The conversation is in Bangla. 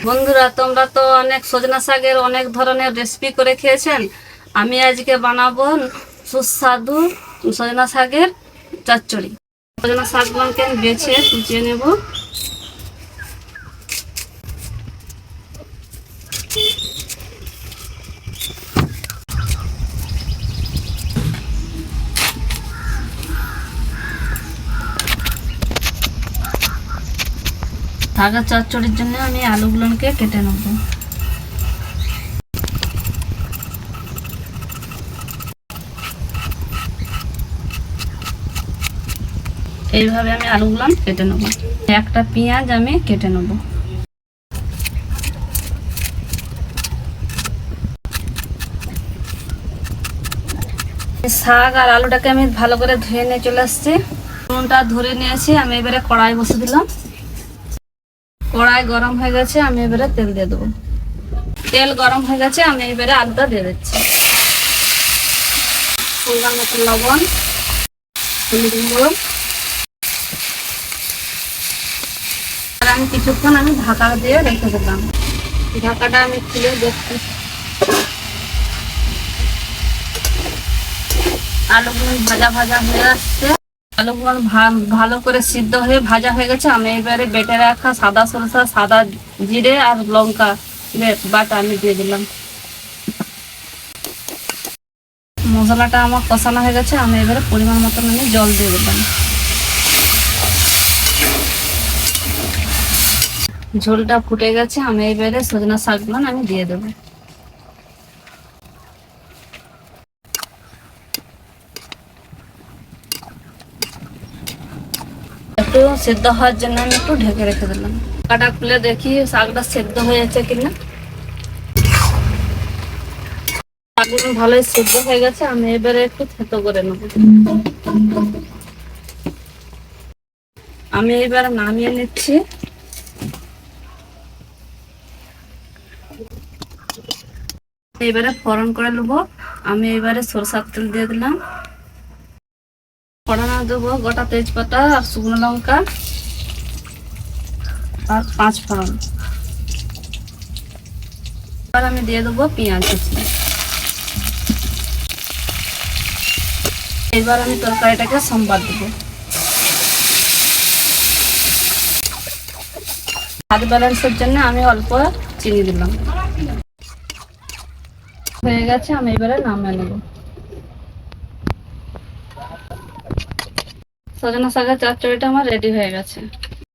বন্ধুরা, তোমরা তো অনেক সজনা শাকের অনেক ধরনের রেসিপি করে খেয়েছেন। আমি আজকে বানাবো সুস্বাদু সজনা শাকের চচ্চড়ি। সজনা শাকগুলোকে আমি বেছে কুচিয়ে নেব। শাকের চচ্চড়ির জন্য আমি আলুগুলোকে কেটে নেব। এইভাবে আমি আলুগুলো কেটে নেব। একটা পেঁয়াজ আমি কেটে নেব। শাক আর আলুটাকে আমি ভালো করে ধুয়ে নিয়ে চলে আসছি। নুনটা ধরে নিয়েছি। আমি এবারে কড়াই বসে দিলাম। কড়াই গরম হয়ে গেছে, আমি এবারে তেল দিয়ে দেবো। তেল গরম হয়ে গেছে, আমি এবারে আলুটা দিয়ে দিচ্ছি। পরিমাণ মতো লবণ, হলুদ গুঁড়ো। আর আমি কিছুক্ষণ ঢাকা দিয়ে রেখে দিলাম। ঢাকাটা আমি খুলে দেখছি। আলুগুলো ভাজা ভাজা হয়ে আসছে। আলুগুলো ভালো করে সিদ্ধ হয়ে ভাজা হয়ে গেছে। আমি এবারে বেটে রাখা সাদা সরষা, সাদা জিরে আর লঙ্কা বাটা আমি দিয়ে দিলাম। মশলাটা আমার কষানো হয়ে গেছে। আমি এবারে পরিমাণ মতন আমি জল দিয়ে দিলাম। ঝোলটা ফুটে গেছে। আমি এবারে সজনা শাকগুলো আমি দিয়ে দেবো। একটু সেদ্ধ হওয়ার জন্য আমি একটু ঢেকে রেখে দিলাম। কাটা খুলে দেখি শাকটা সেদ্ধ হয়ে যাচ্ছে কিনা। শাকগুলো ভালোই সেদ্ধ হয়ে গেছে। আমি এবারে একটু থেতো করে নেব। আমি এবারে নামিয়ে নিচ্ছি। এবারে ফোড়ন করে নেবো। আমি এবারে সরষের তেল দিয়ে দিলাম। ফোড়নে দেবো গোটা তেজপাতা আর শুকনো লঙ্কা আর 5 ফোড়ন। এবার আমি দিয়ে দেবো পেঁয়াজ কুচি। এবার আমি তরকারিটাকে সম্বাদ দেবো। স্বাদ ব্যালেন্সের জন্য আমি অল্প চিনি দিলাম। হয়ে গেছে, আমি এবারে নামিয়ে নেব। সজনা শাকের চচ্চড়িটা আমার রেডি হয়ে গেছে।